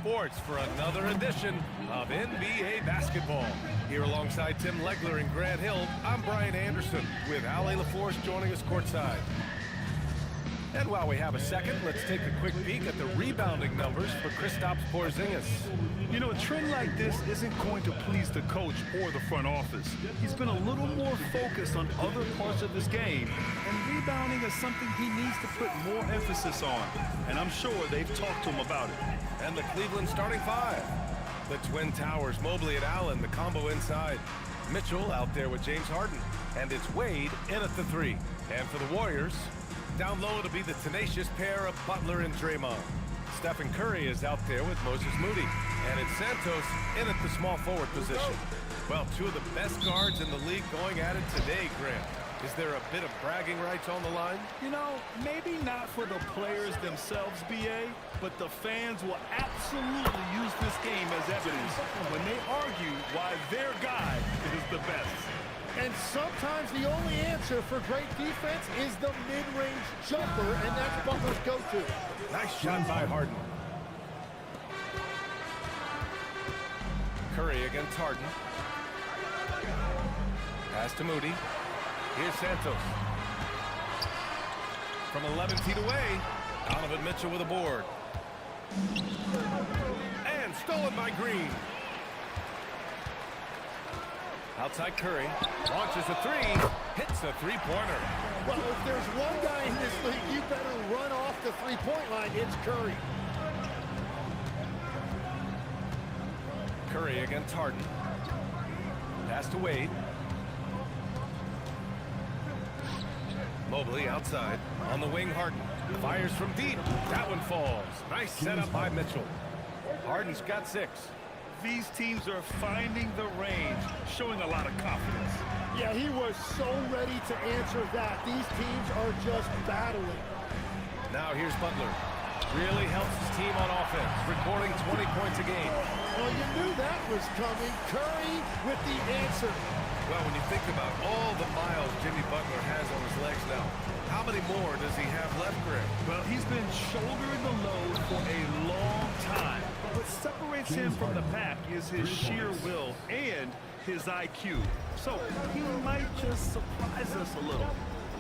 Sports for another edition of NBA basketball. Here alongside Tim Legler and Grant Hill, I'm Brian Anderson with Ali LaForce joining us courtside. And while we have a second, let's take a quick peek at the rebounding numbers for Kristaps Porzingis. You know, a trend like this isn't going to please the coach or the front office. He's been a little more focused on other parts of his game, and rebounding is something he needs to put more emphasis on. And I'm sure they've talked to him about it. And the Cleveland starting five. The Twin Towers, Mobley and Allen, the combo inside. Mitchell out there with James Harden. And it's Wade in at the three. And for the Warriors, down low it'll be the tenacious pair of Butler and Draymond. Stephen Curry is out there with Moses Moody. And it's Santos in at the small forward position. Well, two of the best guards in the league going at it today, Grant. Is there a bit of bragging rights on the line? You know, maybe not for the players themselves, BA, but the fans will absolutely use this game as evidence when they argue why their guy is the best. And sometimes the only answer for great defense is the mid-range jumper, and that's Butler's go-to. Nice shot by Harden. Curry against Harden. Pass to Moody. Here's Santos. From 11 feet away, Donovan Mitchell with a board. And stolen by Green. Outside Curry, launches a three, hits a three-pointer. Well, if there's one guy in this league, you better run off the three-point line. It's Curry. Curry against Harden. Pass to Wade. Mobley outside. On the wing, Harden. Fires from deep. That one falls. Nice setup by Mitchell. Harden's got 6. These teams are finding the range, showing a lot of confidence. Yeah, he was so ready to answer that. These teams are just battling. Now here's Butler. Really helps his team on offense, recording 20 points a game. Well, you knew that was coming. Curry with the answer. Well, when you think about all the miles Jimmy Butler has on his legs now, how many more does he have left, Grant? Well, he's been shouldering the load for a long time. What separates him from the pack is his sheer will and his IQ. So he might just surprise us a little.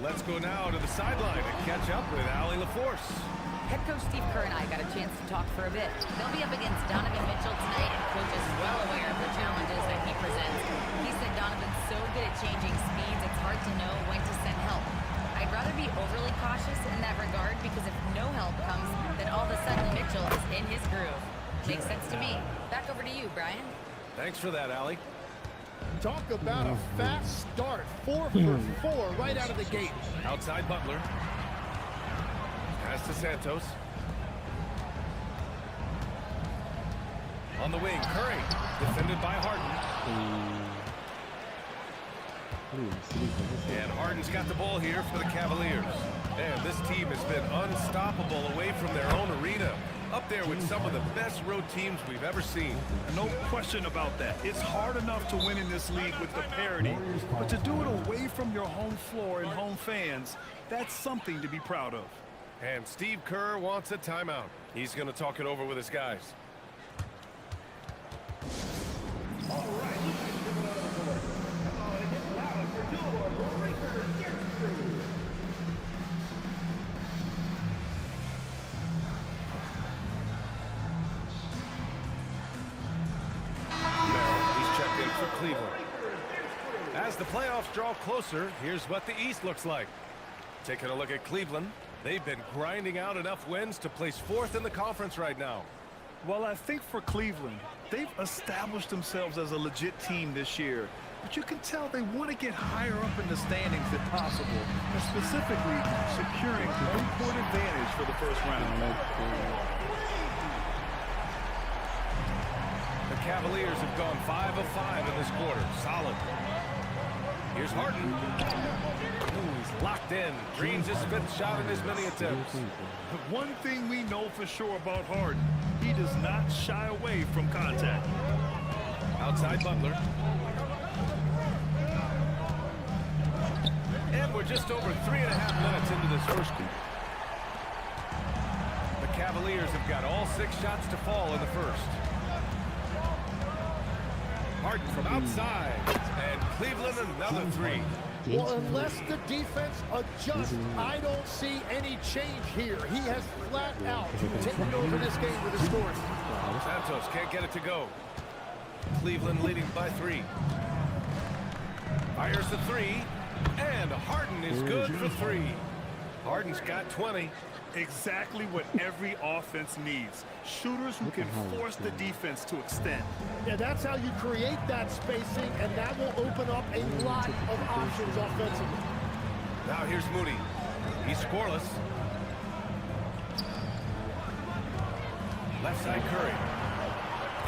Let's go now to the sideline and catch up with Ali LaForce. Head coach Steve Kerr and I got a chance to talk for a bit. They'll be up against Donovan Mitchell tonight, and coach is well aware of the challenges that he presents. He said Donovan's so good at changing speeds, it's hard to know when to send help. I'd rather be overly cautious in that regard, because if no help comes, then all of a sudden Mitchell is in his groove. Makes sense to me. Back over to you, Brian. Thanks for that, Ali. Talk about a fast start. 4 for 4 right out of the gate. Outside Butler. Pass to Santos. On the wing, Curry. Defended by Harden. And Harden's got the ball here for the Cavaliers. And this team has been unstoppable away from their own arena. Up there with some of the best road teams we've ever seen. No question about that. It's hard enough to win in this league with the parity, but to do it away from your home floor and home fans, that's something to be proud of. And Steve Kerr wants a timeout. He's going to talk it over with his guys. Cleveland. As the playoffs draw closer, here's what the East looks like. Taking a look at Cleveland, they've been grinding out enough wins to place 4th in the conference right now. Well, I think for Cleveland, they've established themselves as a legit team this year. But you can tell they want to get higher up in the standings if possible, and specifically securing home-court advantage for the first round. The Cavaliers have gone 5 of 5 in this quarter. Solid. Here's Harden. Ooh, he's locked in. Dreams his 5th shot in as many attempts. But one thing we know for sure about Harden, he does not shy away from contact. Outside Butler. And we're just over 3.5 minutes into this first quarter. The Cavaliers have got all 6 shots to fall in the first. Harden from outside, and Cleveland another 3. Well, unless the defense adjusts, I don't see any change here. He has flat out taken over this game with his scoring. Santos can't get it to go. Cleveland leading by 3. Fires the 3, and Harden is good for 3. Harden's got 20. Exactly what every offense needs. Shooters who can force the defense to extend. Yeah, that's how you create that spacing, and that will open up a lot of options offensively. Now here's Moody. He's scoreless. Left side Curry.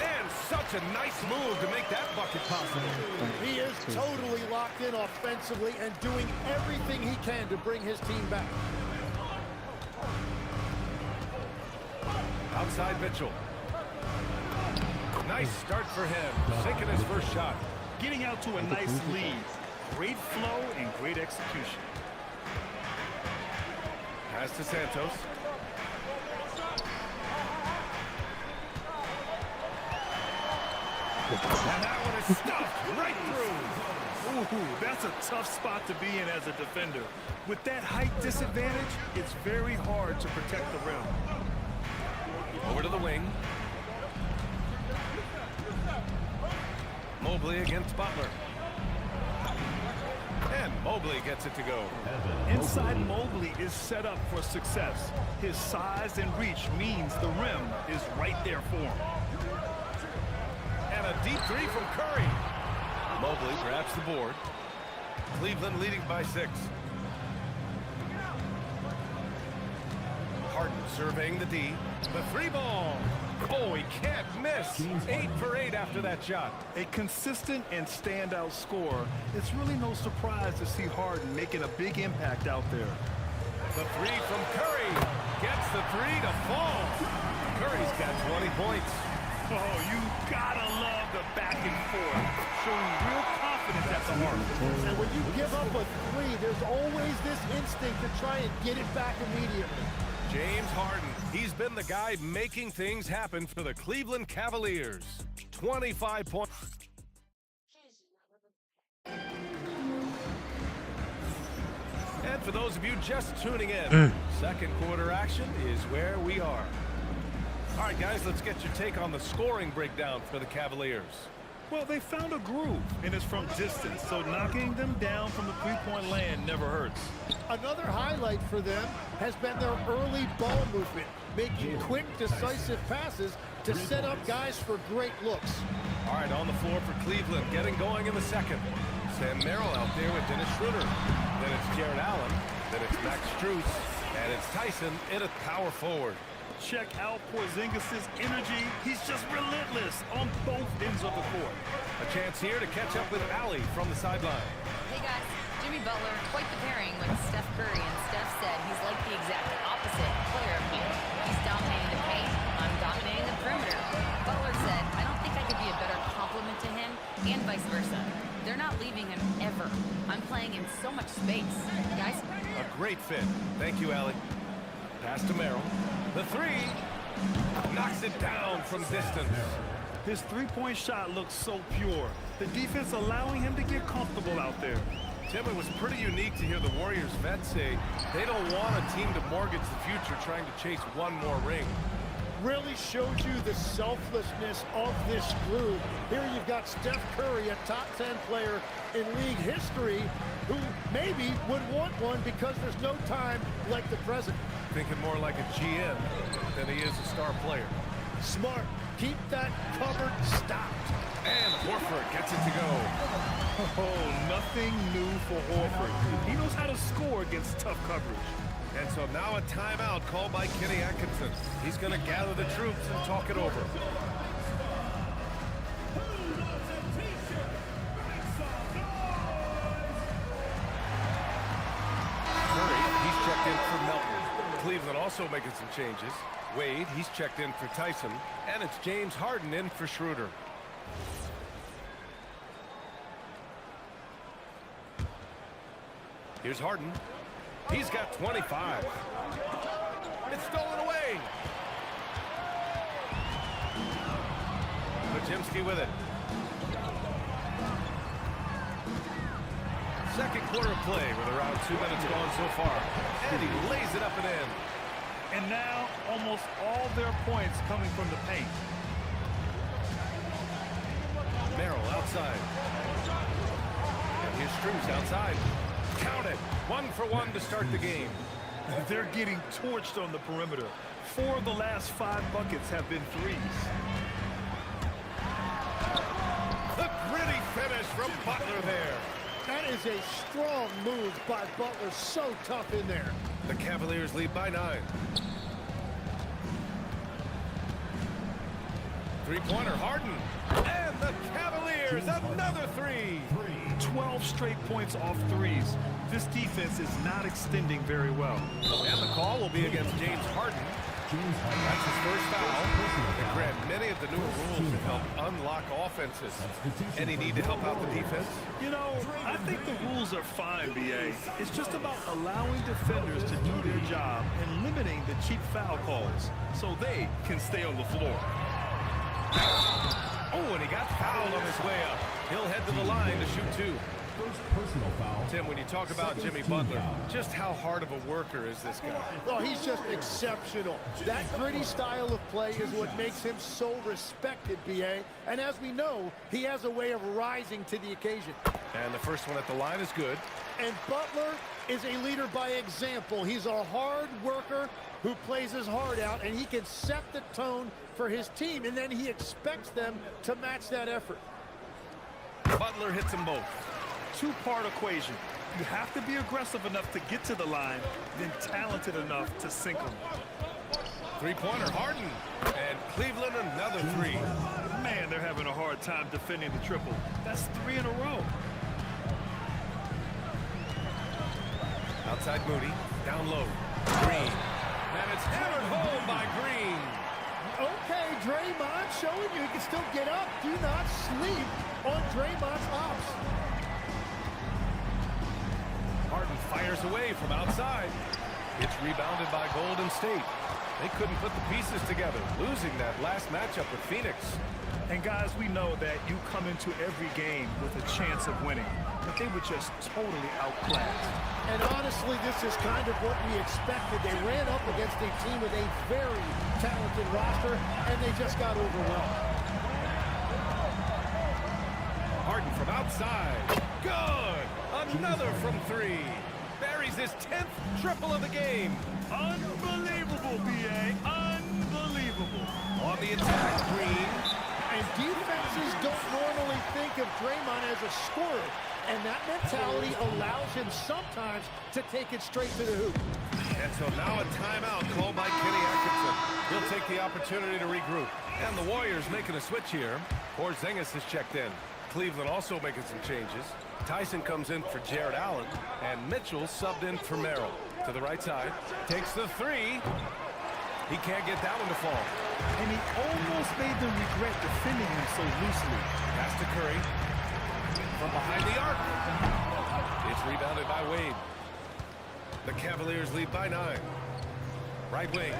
And such a nice move to make that bucket possible. He is totally locked in offensively and doing everything he can to bring his team back. Outside Mitchell. Nice start for him, sinking his first shot. Getting out to a nice lead. Great flow and great execution. Pass to Santos. And that one is stuffed right through. Ooh, that's a tough spot to be in as a defender. With that height disadvantage, it's very hard to protect the rim. Over to the wing. Mobley against Butler. And Mobley gets it to go. Inside Mobley is set up for success. His size and reach means the rim is right there for him. And a deep 3 from Curry. Mobley grabs the board. Cleveland leading by 6. Harden surveying the D. The 3 ball. Oh, he can't miss. 8 for 8 after that shot. A consistent and standout scorer. It's really no surprise to see Harden making a big impact out there. The 3 from Curry. Gets the 3 to fall. Curry's got 20 points. Oh, you gotta love the back and forth. Showing real confidence at the heart. And when you give up a 3, there's always this instinct to try and get it back immediately. James Harden, he's been the guy making things happen for the Cleveland Cavaliers. 25 points. And for those of you just tuning in, second quarter action is where we are. All right, guys, let's get your take on the scoring breakdown for the Cavaliers. Well, they found a groove, and it's from distance, so knocking them down from the three-point land never hurts. Another highlight for them has been their early ball movement, making quick, decisive passes to set up guys for great looks. All right, on the floor for Cleveland, getting going in the second. Sam Merrill out there with Dennis Schroeder. Then it's Jared Allen. Then it's Max Strus. And it's Tyson in at power forward. Check out Porzingis' energy. He's just relentless on both ends of the court. A chance here to catch up with Allie from the sideline. Hey guys, Jimmy Butler, quite the pairing with Steph Curry, and Steph said he's like the exact opposite player of me. He's dominating the paint, I'm dominating the perimeter. Butler said, I don't think I could be a better complement to him, and vice versa. They're not leaving him ever. I'm playing in so much space. Guys? A great fit. Thank you, Allie. Pass to Merrill. The 3 knocks it down from distance. His three-point shot looks so pure. The defense allowing him to get comfortable out there. Tim, it was pretty unique to hear the Warriors vets say they don't want a team to mortgage the future trying to chase one more ring. Really shows you the selflessness of this group. Here you've got Steph Curry, a top 10 player in league history, who maybe would want one because there's no time like the present. Thinking more like a GM than he is a star player. Smart. Keep that cupboard stocked. And Horford gets it to go. Oh, nothing new for Horford. He knows how to score against tough coverage. And so now a timeout called by Kenny Atkinson. He's going to gather the troops and talk it over. Curry, he's checked in for Melton. Cleveland also making some changes. Wade, he's checked in for Tyson. And it's James Harden in for Schroeder. Here's Harden. He's got 25. It's stolen away. Podziemski with it. Second quarter of play with around 2 minutes gone so far. And he lays it up and in. And now almost all their points coming from the paint. Merrill outside. And here's Strus outside. Count it. 1 for 1 to start the game. They're getting torched on the perimeter. 4 of the last 5 buckets have been threes. The gritty finish from Butler there. That is a strong move by Butler. So tough in there. The Cavaliers lead by 9. Three-pointer, Harden. And the Cavaliers, another 3. 12 straight points off threes. This defense is not extending very well. And the call will be against James Harden. That's his first foul. And Grant, many of the new rules have helped unlock offenses. Any need to help out the defense? You know, I think the rules are fine, B.A. It's just about allowing defenders to do their job and limiting the cheap foul calls so they can stay on the floor. Oh, and he got fouled on his way up. He'll head to the line to shoot 2. First personal foul. Tim, when you talk about Jimmy Butler, just how hard of a worker is this guy? Well, he's just exceptional. That gritty style of play is what makes him so respected, B.A. And as we know, he has a way of rising to the occasion. And the first one at the line is good. And Butler is a leader by example. He's a hard worker who plays his heart out, and he can set the tone for his team, and then he expects them to match that effort. Butler hits them both. Two-part equation. You have to be aggressive enough to get to the line, then talented enough to sink them. Three-pointer, Harden. And Cleveland another 3. Man, they're having a hard time defending the triple. That's 3 in a row. Outside Moody, down low. Green. And it's hammered home by Green. Okay, Draymond showing you he can still get up. Do not sleep on Draymond's ops. Harden fires away from outside. It's rebounded by Golden State. They couldn't put the pieces together, losing that last matchup with Phoenix. And guys, we know that you come into every game with a chance of winning, but they were just totally outclassed. And honestly, this is kind of what we expected. They ran up against a team with a very talented roster, and they just got overwhelmed. Harden from outside. Good! Another from 3. Buries his 10th triple of the game. Unbelievable, B.A. Unbelievable. On the attack, Green. And defenses don't normally think of Draymond as a scorer, and that mentality allows him sometimes to take it straight to the hoop. And so now a timeout called by Kenny Atkinson. He'll take the opportunity to regroup. And the Warriors making a switch here. Porzingis has checked in. Cleveland also making some changes. Tyson comes in for Jared Allen, and Mitchell subbed in for Merrill. To the right side, takes the 3. He can't get that one to fall. And he almost made them regret defending him so loosely. Pass to Curry. From behind the arc. It's rebounded by Wade. The Cavaliers lead by 9. Right wing.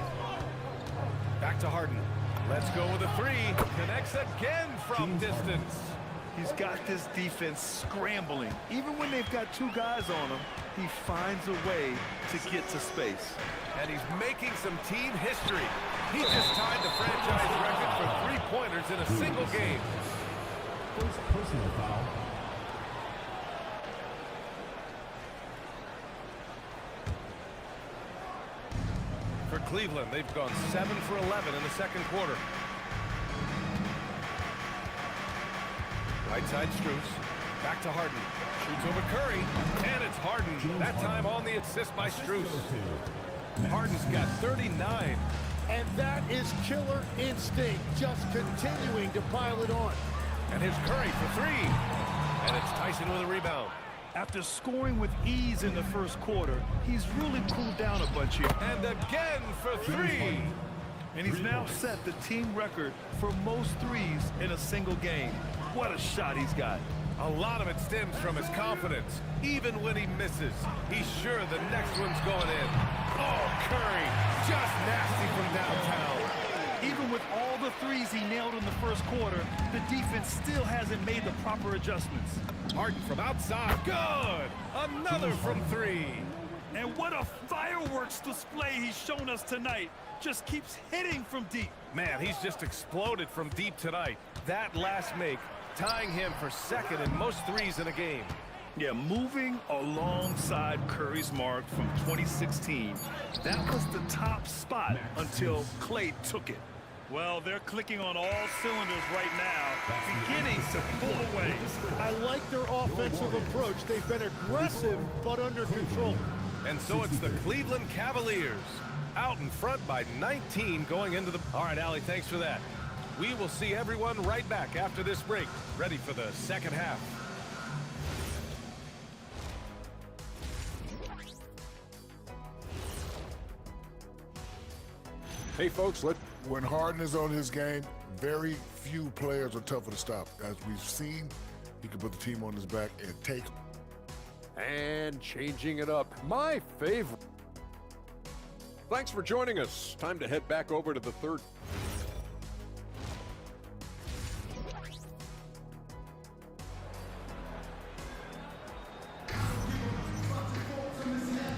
Back to Harden. Let's go with a 3. Connects again from distance. He's got this defense scrambling. Even when they've got 2 guys on him, he finds a way to get to space. And he's making some team history. He just tied the franchise record for 3-pointers in a single game. First personal foul. For Cleveland, they've gone 7 for 11 in the second quarter. Right side Strus. Back to Harden. Shoots over Curry. And it's Harden. That time on the assist by Strus. Harden's got 39. And that is killer instinct, just continuing to pile it on. And here's Curry for 3. And it's Tyson with a rebound. After scoring with ease in the first quarter, he's really cooled down a bunch here. And again for 3. And he's now set the team record for most threes in a single game. What a shot he's got. A lot of it stems from his confidence. Even when he misses, he's sure the next one's going in. Oh, Curry, just nasty from downtown. Even with all the the threes he nailed in the first quarter, the defense still hasn't made the proper adjustments. Harden from outside. Good! Another from three. And what a fireworks display he's shown us tonight. Just keeps hitting from deep. Man, he's just exploded from deep tonight. That last make, tying him for second in most threes in a game. Yeah, moving alongside Curry's mark from 2016. That was the top spot until Klay took it. Well, they're clicking on all cylinders right now, beginning to pull away. I like their offensive approach. They've been aggressive, but under control. And so it's the Cleveland Cavaliers out in front by 19 going into the... All right, Allie, thanks for that. We will see everyone right back after this break, ready for the second half. Hey, folks, when Harden is on his game, very few players are tougher to stop. As we've seen, he can put the team on his back and take. And changing it up, my favorite. Thanks for joining us. Time to head back over to the third.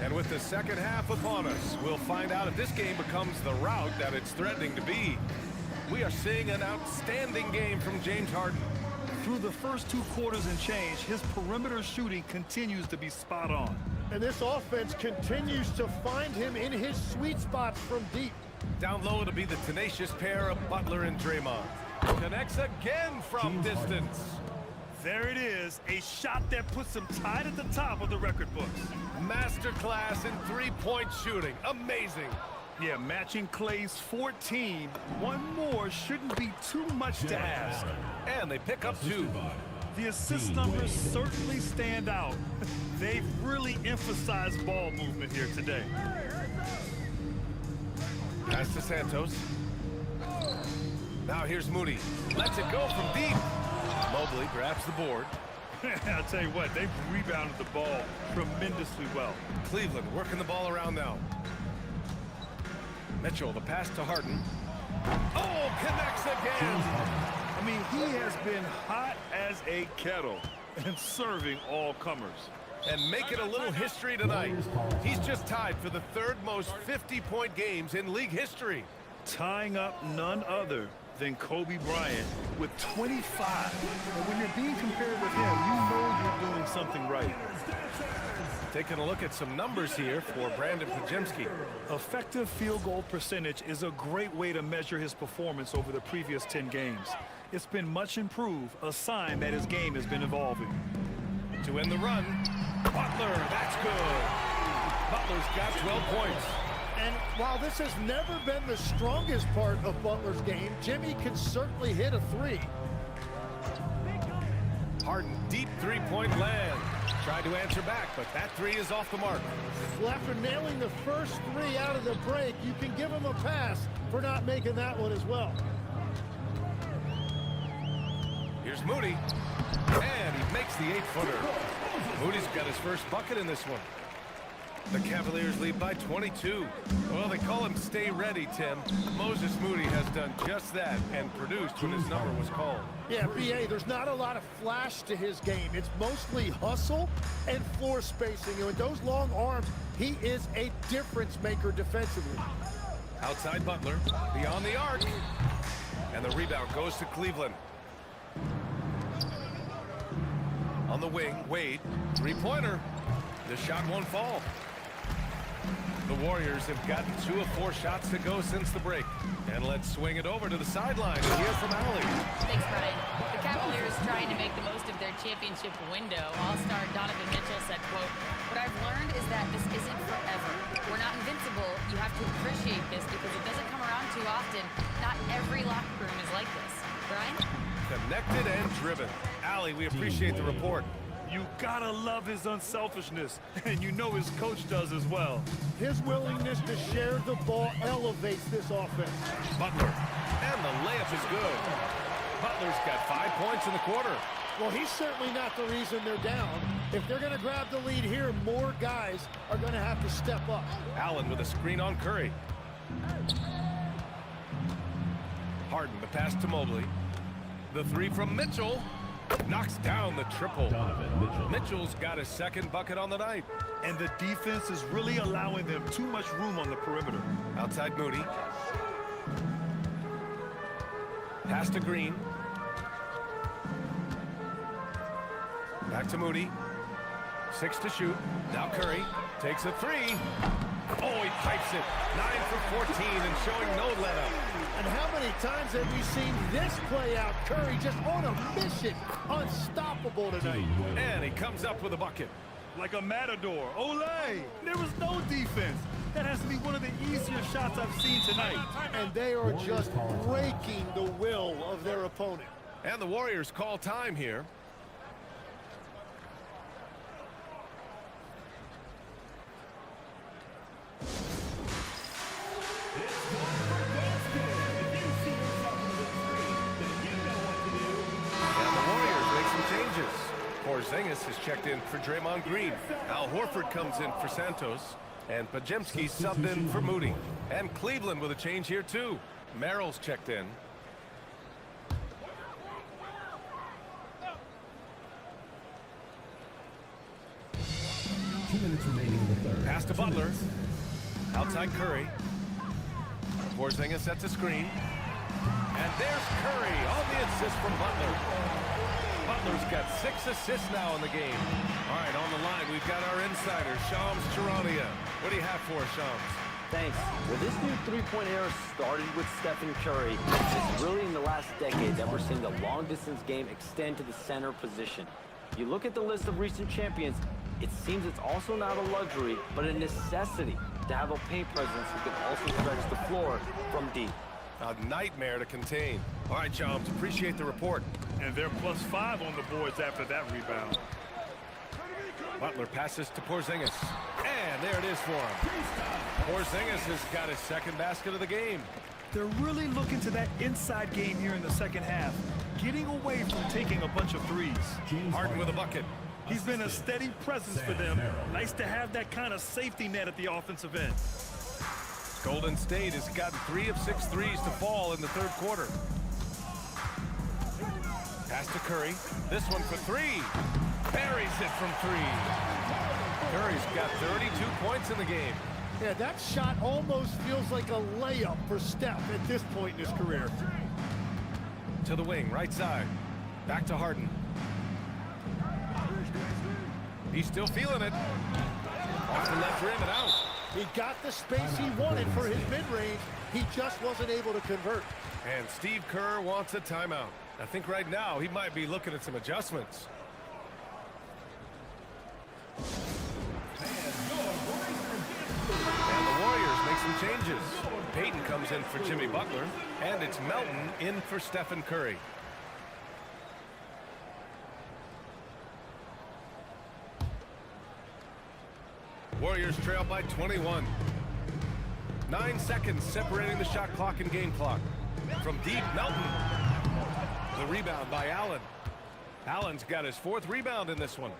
And with the second half upon us, we'll find out if this game becomes the rout that it's threatening to be. We are seeing an outstanding game from James Harden. Through the first 2 quarters and change, his perimeter shooting continues to be spot on. And this offense continues to find him in his sweet spots from deep. Down low, it'll be the tenacious pair of Butler and Draymond. Connects again from distance. There it is, a shot that puts him tied at the top of the record books. Masterclass in three-point shooting. Amazing. Yeah, matching Klay's 14. One more shouldn't be too much to ask. And they pick up 2. The assist numbers certainly stand out. They've really emphasized ball movement here today. Pass to Santos. Now here's Moody. Lets it go from deep. Mobley grabs the board. I'll tell you what, they've rebounded the ball tremendously well. Cleveland working the ball around now. Mitchell, the pass to Harden. Oh, connects again. I mean, he has been hot as a kettle and serving all comers. And making a little history tonight. He's just tied for the 3rd most 50-point games in league history. Tying up none other than Kobe Bryant with 25. And when you're being compared with him, you know you're doing something right. Taking a look at some numbers here for Brandon Pajemski. Effective field goal percentage is a great way to measure his performance over the previous 10 games. It's been much improved, a sign that his game has been evolving. To end the run, Butler, that's good. Butler's got 12 points. And while this has never been the strongest part of Butler's game, Jimmy can certainly hit a 3. Harden, deep three-point land. Tried to answer back, but that 3 is off the mark. Well, after nailing the first 3 out of the break, you can give him a pass for not making that one as well. Here's Moody. And he makes the 8-footer. Moody's got his first bucket in this one. The Cavaliers lead by 22. Well, they call him Stay Ready, Tim. Moses Moody has done just that and produced when his number was called. Yeah, B.A., there's not a lot of flash to his game. It's mostly hustle and floor spacing. And with those long arms, he is a difference maker defensively. Outside Butler, beyond the arc. And the rebound goes to Cleveland. On the wing, Wade, three-pointer. The shot won't fall. The Warriors have gotten 2 of 4 shots to go since the break. And let's swing it over to the sideline and hear from Allie. Thanks, Brian. The Cavaliers trying to make the most of their championship window. All-star Donovan Mitchell said, quote, "What I've learned is that this isn't forever. We're not invincible. You have to appreciate this because it doesn't come around too often. Not every locker room is like this." Brian? Connected and driven. Allie, we appreciate the report. You gotta love his unselfishness, and you know his coach does as well. His willingness to share the ball elevates this offense. Butler, and the layup is good. Butler's got 5 points in the quarter. Well, he's certainly not the reason they're down. If they're going to grab the lead here, more guys are going to have to step up. Allen with a screen on Curry. Harden, the pass to Mobley. The three from Mitchell. Knocks down the triple. Donovan Mitchell. Mitchell's got his second bucket on the night. And the defense is really allowing them too much room on the perimeter. Outside Moody. Pass to Green. Back to Moody. 6 to shoot. Now Curry takes a three. Oh, he pipes it. 9 for 14 and showing no let-up. And how many times have we seen this play out? Curry just on a mission. Unstoppable tonight. And he comes up with a bucket. Like a matador. Olay! There was no defense. That has to be one of the easier shots I've seen tonight. And they are just breaking the will of their opponent. And the Warriors call time here. Porzingis is checked in for Draymond Green. Al Horford comes in for Santos. And Pajemski subbed in for Moody. And Cleveland with a change here too. Merrill's checked in. Two minutes remaining in the third. Pass to Butler. Outside Curry. Porzingis sets a screen. And there's Curry on the assist from Butler. Butler's got 6 assists now in the game. All right, on the line, we've got our insider, Shams Charania. What do you have for us, Shams? Thanks. Well, this new three-point era started with Stephen Curry. It's really in the last decade that we're seeing the long-distance game extend to the center position. You look at the list of recent champions, it seems it's also not a luxury, but a necessity to have a paint presence who can also stretch the floor from deep. A nightmare to contain. All right, Shams, appreciate the report. And they're +5 on the boards after that rebound. Butler passes to Porzingis. And there it is for him. Porzingis has got his second basket of the game. They're really looking to that inside game here in the second half, getting away from taking a bunch of threes. Harden with a bucket. He's been a steady presence for them. Nice to have that kind of safety net at the offensive end. Golden State has gotten 3 of 6 threes to fall in the third quarter. Pass to Curry. This one for 3. Buries it from 3. Curry's got 32 points in the game. Yeah, that shot almost feels like a layup for Steph at this point in his career. To the wing, right side. Back to Harden. He's still feeling it. Off the left rim and out. He got the space he wanted for his mid-range. He just wasn't able to convert. And Steve Kerr wants a timeout. I think right now he might be looking at some adjustments. And the Warriors make some changes. Payton comes in for Jimmy Butler, and it's Melton in for Stephen Curry. Warriors trail by 21. 9 seconds separating the shot clock and game clock. From deep, Melton. The rebound by Allen. Allen's got his 4th rebound in this one.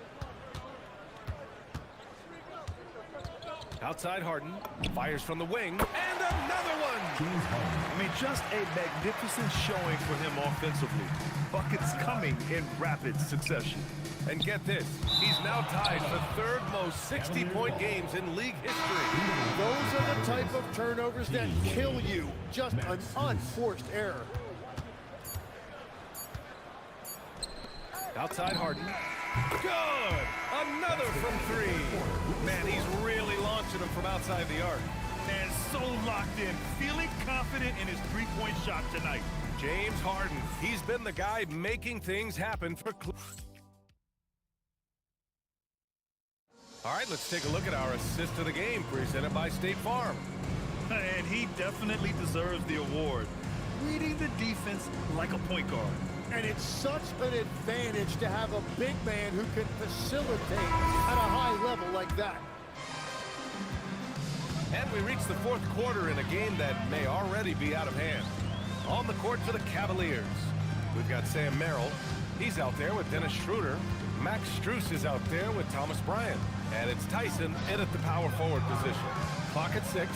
Outside Harden. Fires from the wing. And another one! I mean, just a magnificent showing for him offensively. Buckets coming in rapid succession. And get this, he's now tied for 3rd most 60-point games in league history. Those are the type of turnovers that kill you. Just an unforced error. Outside Harden. Good! Another from 3. Man, he's really launching them from outside the arc. And so locked in, feeling confident in his three-point shot tonight. James Harden, he's been the guy making things happen for Cleveland. All right, let's take a look at our assist of the game presented by State Farm. And he definitely deserves the award. Reading the defense like a point guard. And it's such an advantage to have a big man who can facilitate at a high level like that. And we reach the 4th quarter in a game that may already be out of hand. On the court for the Cavaliers, we've got Sam Merrill. He's out there with Dennis Schroeder. Max Strus is out there with Thomas Bryant. And it's Tyson in at the power forward position. Clock at 6.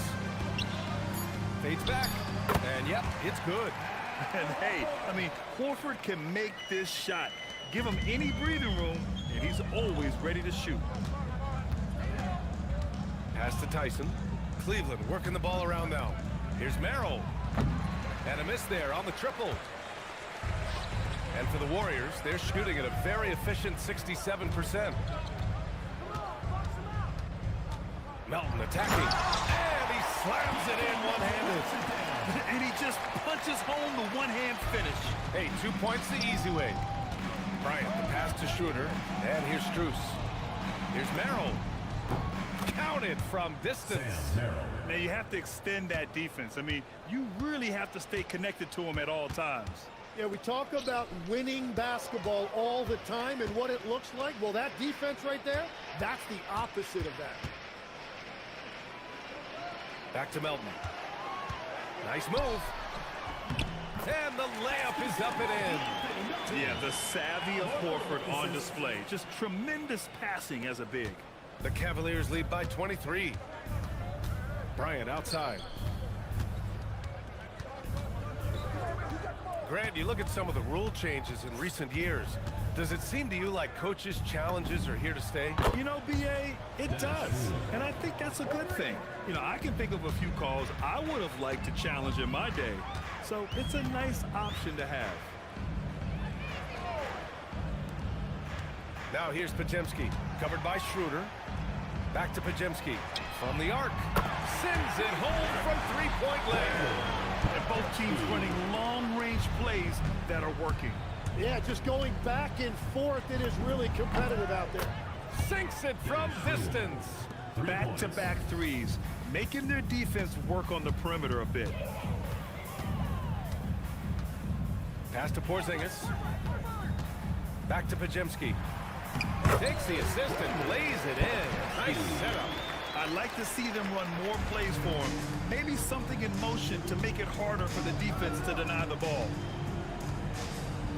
Fades back. And yep, it's good. And hey, I mean, Horford can make this shot. Give him any breathing room, and he's always ready to shoot. Pass to Tyson. Cleveland working the ball around now. Here's Merrill. And a miss there on the triple. And for the Warriors, they're shooting at a very efficient 67%. Melton attacking. And he slams it in one-handed. And he just punches home the one-hand finish. Hey, 2 points the easy way. Bryant, the pass to Schroeder. And here's Strus. Here's Merrill. Counted from distance. Now, you have to extend that defense. I mean, you really have to stay connected to him at all times. Yeah, we talk about winning basketball all the time and what it looks like. Well, that defense right there, that's the opposite of that. Back to Melton. Nice move. And the layup is up and in. Yeah, the savvy of Horford on display. Just tremendous passing as a big. The Cavaliers lead by 23. Bryant outside. Grant, you look at some of the rule changes in recent years. Does it seem to you like coaches' challenges are here to stay? You know, B.A., it does. And I think that's a good thing. You know, I can think of a few calls I would have liked to challenge in my day. So it's a nice option to have. Now here's Podziemski, covered by Schroeder. Back to Podziemski. From the arc. Sends it home from three-point land. And both teams running long-range plays that are working. Yeah, just going back and forth, it is really competitive out there. Sinks it from distance. Back-to-back threes, making their defense work on the perimeter a bit. Pass to Porzingis. Back to Podziemski. Takes the assist and lays it in. Nice setup. I'd like to see them run more plays for him. Maybe something in motion to make it harder for the defense to deny the ball.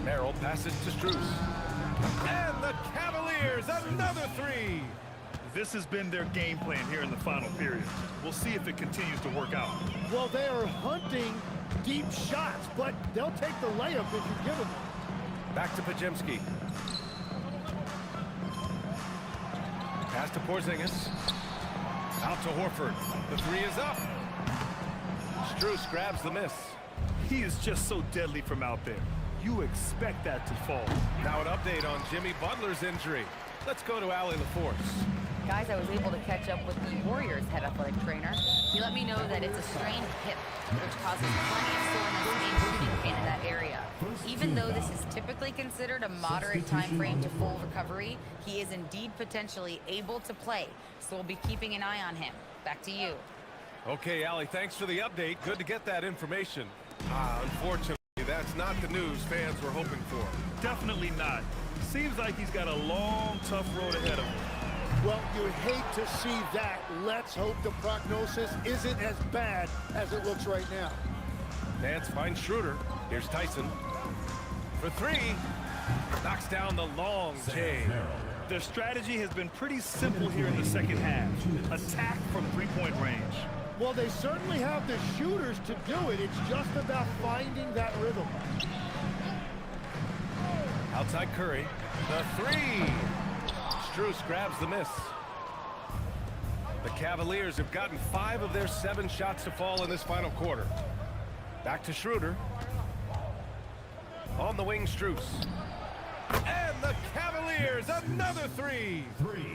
Merrill passes to Strus. And the Cavaliers, another three. This has been their game plan here in the final period. We'll see if it continues to work out. Well, they are hunting deep shots, but they'll take the layup if you give them. Back to Podziemski. Pass to Porzingis. Out to Horford. The three is up. Strus grabs the miss. He is just so deadly from out there. You expect that to fall. Now an update on Jimmy Butler's injury. Let's go to Allie LaForce. Guys, I was able to catch up with the Warriors head athletic trainer. He let me know that it's a strained hip, which causes plenty of soreness and shooting pain in that area. Even though this is typically considered a moderate time frame to full recovery, he is indeed potentially able to play. So we'll be keeping an eye on him. Back to you. Okay, Allie, thanks for the update. Good to get that information. Unfortunately, that's not the news fans were hoping for. Definitely not. Seems like he's got a long, tough road ahead of him. Well, you hate to see that. Let's hope the prognosis isn't as bad as it looks right now. Nance finds Schroeder. Here's Tyson. For three. Knocks down the long J. Their strategy has been pretty simple here in the second half. Attack from three-point range. Well, they certainly have the shooters to do it. It's just about finding that rhythm. Outside Curry. The three. Strus grabs the miss. The Cavaliers have gotten 5 of their 7 shots to fall in this final quarter. Back to Schroeder. On the wing, Strus. And the Cavaliers, another three.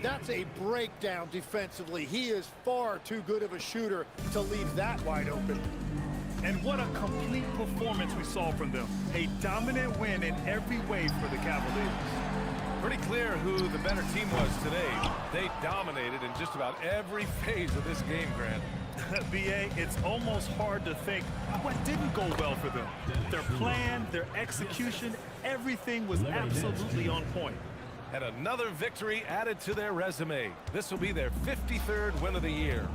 That's a breakdown defensively. He is far too good of a shooter to leave that wide open. And what a complete performance we saw from them. A dominant win in every way for the Cavaliers. Pretty clear who the better team was today. They dominated in just about every phase of this game, Grant. B.A., it's almost hard to think what didn't go well for them. Their plan, their execution, everything was absolutely on point. And another victory added to their resume. This will be their 53rd win of the year.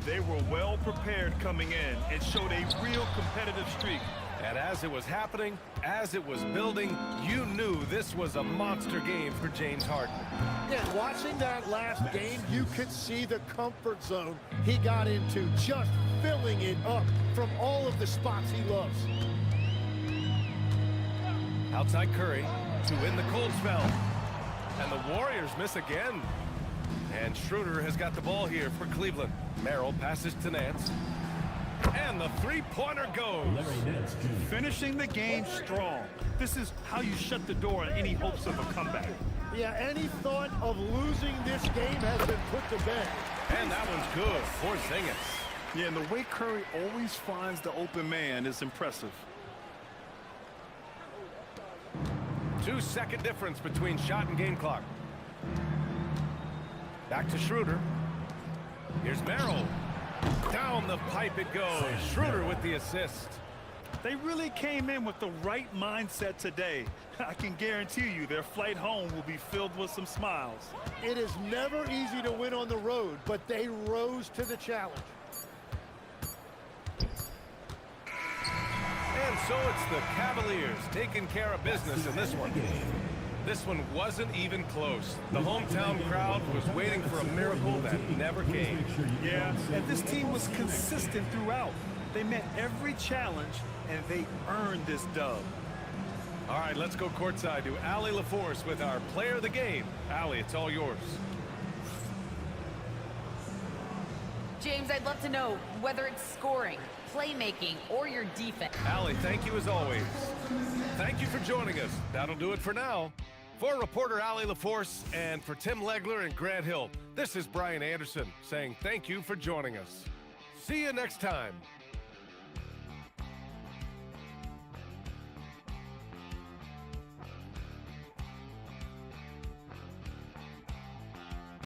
They were well prepared coming in and showed a real competitive streak. And as it was happening, as it was building, you knew this was a monster game for James Harden. Yeah, watching that last game, you could see the comfort zone he got into, just filling it up from all of the spots he loves. Outside Curry to win the cold spell. And the Warriors miss again. And Schroeder has got the ball here for Cleveland. Merrill passes to Nance. And the three-pointer goes. Finishing the game strong. This is how you shut the door on any hopes of a comeback. Yeah, any thought of losing this game has been put to bed. And that one's good for Zingas. Yeah, and the way Curry always finds the open man is impressive. 2-second difference between shot and game clock. Back to Schroeder. Here's Merrill. Down the pipe it goes. Schroeder with the assist. They really came in with the right mindset today. I can guarantee you their flight home will be filled with some smiles. It is never easy to win on the road, but they rose to the challenge. And so it's the Cavaliers taking care of business in this one. This one wasn't even close. The hometown crowd was waiting for a miracle that never came. Yeah, and this team was consistent throughout. They met every challenge, and they earned this dub. All right, let's go courtside to Allie LaForce with our player of the game. Allie, it's all yours. James, I'd love to know whether it's scoring, playmaking, or your defense. Allie, thank you as always. Thank you for joining us. That'll do it for now. For reporter Allie LaForce and for Tim Legler and Grant Hill, this is Brian Anderson saying thank you for joining us. See you next time.